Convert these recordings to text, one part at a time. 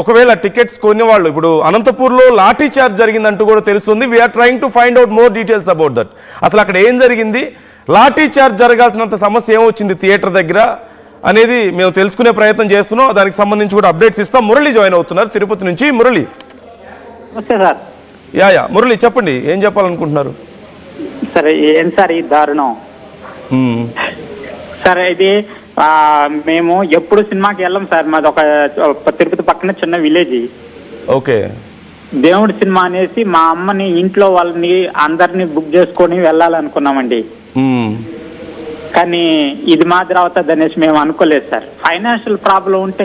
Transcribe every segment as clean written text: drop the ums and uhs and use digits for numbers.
ఒకవేళ టికెట్స్ కొనే వాళ్ళు ఇప్పుడు అనంతపూర్లో లాఠీ చార్జ్ జరిగిందంటూ కూడా తెలుస్తుంది. We're trying to find out more details about that. అసలు అక్కడ ఏం జరిగింది, లాఠీ చార్జ్ జరగాల్సినంత సమస్య ఏమొచ్చింది థియేటర్ దగ్గర అనేది మేము తెలుసుకునే ప్రయత్నం చేస్తున్నాం. దానికి సంబంధించి కూడా అప్డేట్స్ ఇస్తాం. మురళి జాయిన్ అవుతున్నారు తిరుపతి నుంచి. మురళి. సార్ యా మురళి చెప్పండి, ఏం చెప్పాలనుకుంటున్నారు? సరే, ఏం సార్ ఈ దారుణం? సరే, ఇది మేము ఎప్పుడు సినిమాకి వెళ్ళాం సార్. మాది ఒక తిరుపతి పక్కన చిన్న విలేజ్. ఓకే. దేవుడి సినిమా అనేసి మా అమ్మని ఇంట్లో వాళ్ళని అందరినీ బుక్ చేసుకొని వెళ్ళాలనుకున్నామండి. కానీ ఇది మాదిరి అవుతుంది అనేసి మేము అనుకోలేదు సార్. ఫైనాన్షియల్ ప్రాబ్లం ఉంటే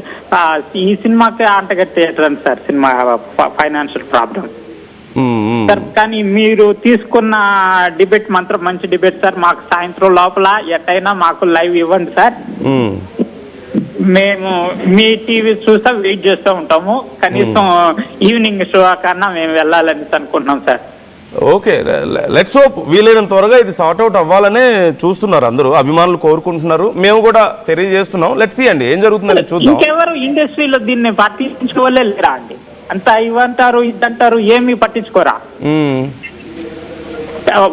ఈ సినిమాకే అంటగట్టేయట్లేదు sir, cinema financial problem sir. కానీ మీరు తీసుకున్న డిబేట్ మాత్రం మంచి డిబేట్ సార్. మాకు సాయంత్రం లోపల ఎట్టయినా మాకు లైవ్ ఇవ్వండి సార్. మేము మీ టీవీ చూస్తా వెయిట్ చేస్తూ ఉంటాము. కనీసం ఈవినింగ్ షో కన్నా మేము వెళ్ళాలని అనుకుంటున్నాం సార్. ఓకే, లెట్స్ హోప్ వీలైనంత త్వరగా ఇది సార్ట్ అవుట్ అవ్వాలనే చూస్తున్నారు అందరూ, అభిమానులు కోరుకుంటున్నారు. మేము కూడా తెలియజేస్తున్నాం. లెట్స్ సీ అండి ఏం జరుగుతుందని చూద్దాం. ఇంకెవరు ఇండస్ట్రీలో దీన్ని పట్టించుకోలే లేరా అండి? అంతా ఇవంటారు ఇద్దంటారు, ఏమీ పట్టించుకోరా.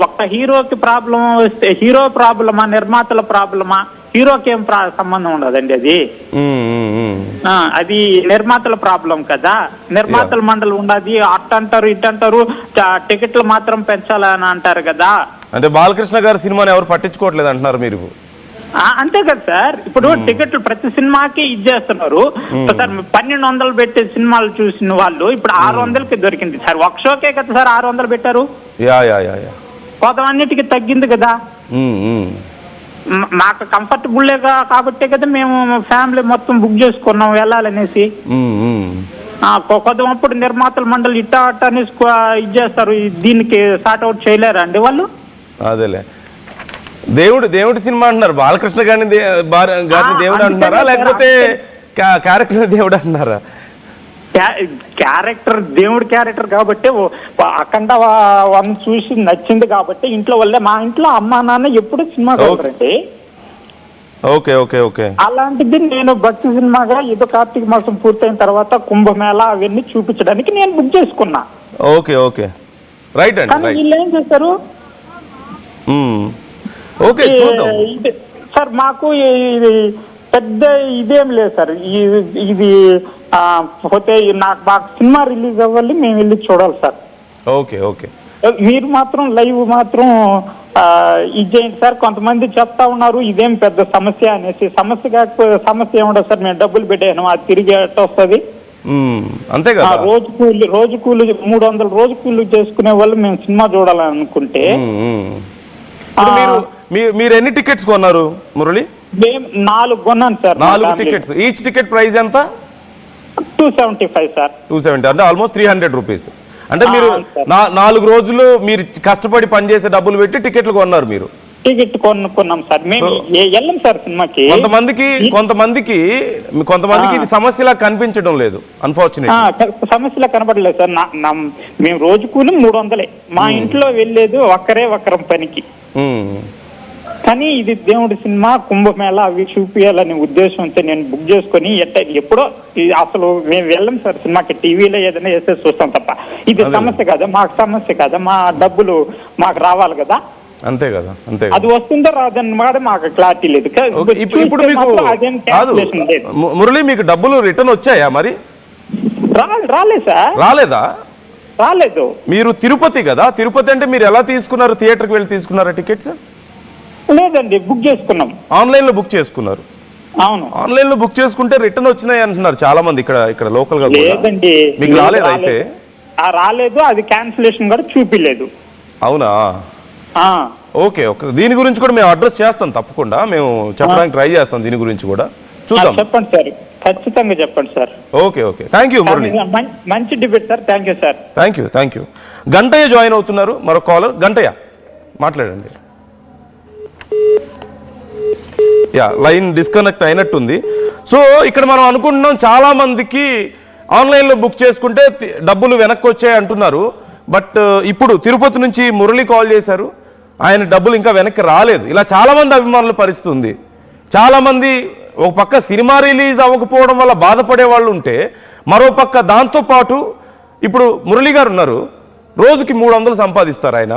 ఒక్క హీరోకి ప్రాబ్లం వస్తే హీరో ప్రాబ్లమా, నిర్మాతల ప్రాబ్లమా? హీరోకి ఏం సంబంధం ఉండదండి. అది నిర్మాతల ప్రాబ్లం కదా. నిర్మాతల మండలి ఉండదు. అట్టంటారు ఇట్టంటారు, టికెట్లు మాత్రం పెంచాలని అంటారు కదా. అంటే బాలకృష్ణ గారి సినిమాని ఎవరు పట్టించుకోవట్లేదు అంటున్నారు మీరు? అంతే కదా సార్. ఇప్పుడు టికెట్లు ప్రతి సినిమాకి ఇచ్చేస్తున్నారు సార్. 1200 పెట్టే సినిమాలు చూసిన వాళ్ళు ఇప్పుడు 600కి దొరికింది సార్. ఒక షోకే కదా సార్ 600 పెట్టారు. కొంతమన్నిటికి తగ్గింది కదా. మాకు కంఫర్టబుల్గా కాబట్టే కదా మేము ఫ్యామిలీ మొత్తం బుక్ చేసుకున్నాం వెళ్ళాలనేసి. కొంతప్పుడు నిర్మాతల మండలి ఇట్టా అట్ట అనేసి ఇచ్చేస్తారు. దీనికి సార్ట్ అవుట్ చేయలేరా అండి వాళ్ళు? అదేలే, దేవుడి సినిమా అంటున్నారు. బాలకృష్ణ గారిని దేవుడు అంటున్నారా, లేకపోతే క్యారెక్టర్ దేవుడు అంటున్నారా? క్యారెక్టర్ దేవుడి క్యారెక్టర్ కాబట్టి అఖండ వన్ చూసి నచ్చింది కాబట్టి ఇంట్లో వల్లే. మా ఇంట్లో అమ్మా నాన్న ఎప్పుడు సినిమా చూడరండి. Okay okay okay. అలాంటిది నేను భక్తి సినిమాగా ఏదో కార్తీక మాసం పూర్తయిన తర్వాత కుంభమేళ అవన్నీ చూపించడానికి నేను బుక్ చేసుకున్నా. ఓకే ఓకే రైట్ అండి. వీళ్ళు ఏం చేస్తారు సార్, మాకు పెద్ద ఇదేం లేదు సార్. ఇది పోతే మాకు సినిమా రిలీజ్ అవ్వాలి, మేము వెళ్ళి చూడాలి సార్. Okay okay. మీరు మాత్రం లైవ్ మాత్రం ఇది చేయండి సార్. కొంతమంది చెప్తా ఉన్నారు ఇదేం పెద్ద సమస్య అనేసి. సమస్య కాకపోతే సమస్య ఏముండదు సార్. మేము డబ్బులు పెట్టాను, అది తిరిగి ఎట్ట వస్తుంది? అంతే కదా. రోజు కూలి 300 రోజు కూలి చేసుకునే వాళ్ళు మేము సినిమా చూడాలని అనుకుంటే. మీరు ఎన్ని టికెట్స్ కొన్నారు మురళి? మేము 4 కొన్నాను sir. 4 tickets. Each ticket price ఎంత? 275 సార్. 270 అంటే ఆల్మోస్ట్ 300 రూపీస్. అంటే మీరు 4 రోజులు మీరు కష్టపడి పనిచేసే డబ్బులు పెట్టి టికెట్లు కొన్నారు. మీరు టికెట్ కొనుక్కున్నాం సార్. మేము వెళ్ళాం సార్ సినిమాకి. కొంతమందికి ఇది సమస్యలా కనిపించడం లేదు. అన్ఫార్చునేట్ సమస్యలా కనబడలేదు సార్. మేము రోజు కూలి 300. మా ఇంట్లో వెళ్ళేది ఒకరం పనికి. కానీ ఇది దేవుడి సినిమా, కుంభమేళ అవి చూపించాలనే ఉద్దేశంతో నేను బుక్ చేసుకుని ఎప్పుడో అసలు మేము వెళ్ళం సార్ సినిమాకి. టీవీలో ఏదైనా వేస్తే చూస్తాం తప్ప. ఇది సమస్య కదా, మాకు సమస్య కదా. మా డబ్బులు మాకు రావాలి కదా. అంతే కదా. అంతే. అది వస్తుందో రాదన్నమాట మాకు క్లారిటీ లేదు. ఇప్పుడు మురళి మీకు డబ్బులు రిటర్న్ వచ్చాయా మరి? రాలేదు సార్. రాలేదా? రాలేదు. మీరు తిరుపతి కదా, తిరుపతి అంటే మీరు ఎలా తీసుకున్నారు? థియేటర్కి వెళ్ళి తీసుకున్నారా టికెట్స్? లేదండి, బుక్ చేసుకున్నాం. ఆన్లైన్ లో బుక్ చేసుకున్నారు? అవును, ఆన్లైన్ లో బుక్ చేసుకుంటే రిటర్న్ వచ్చినాయి అంటున్నారు చాలా మంది ఇక్కడ లోకల్ గా. లేదండి, మీకు రాలేదు అయితే? రాలేదు, అది క్యాన్సిలేషన్ కూడా చూపిలేదు. అవునా? Okay okay. దీని గురించి కూడా మేము అడ్రస్ చేస్తాం తప్పకుండా. మేము చెప్పడానికి ట్రై చేస్తాం. దీని గురించి కూడా చూద్దాం. చెప్పండి సార్, ఖచ్చితంగా చెప్పండి sir. Okay okay. Thank you Murali. మంచి debate sir. Thank you sir. Thank you. Gantayya join అవుతున్నారు, మరో కాలర్. గంటయ్య మాట్లాడండి. లైన్ డిస్కనెక్ట్ అయినట్టుంది. సో ఇక్కడ మనం అనుకుంటున్నాం చాలా మందికి ఆన్లైన్లో బుక్ చేసుకుంటే డబ్బులు వెనక్కి వచ్చాయి అంటున్నారు. బట్ ఇప్పుడు తిరుపతి నుంచి మురళి కాల్ చేశారు, ఆయన డబ్బులు ఇంకా వెనక్కి రాలేదు. ఇలా చాలా మంది అభిమానుల పరిస్థితి ఉంది. చాలా మంది ఒక పక్క సినిమా రిలీజ్ అవ్వకపోవడం వల్ల బాధపడే వాళ్ళు ఉంటే, మరోపక్క దాంతోపాటు ఇప్పుడు మురళి గారు ఉన్నారు, రోజుకి 300 సంపాదిస్తారు ఆయన.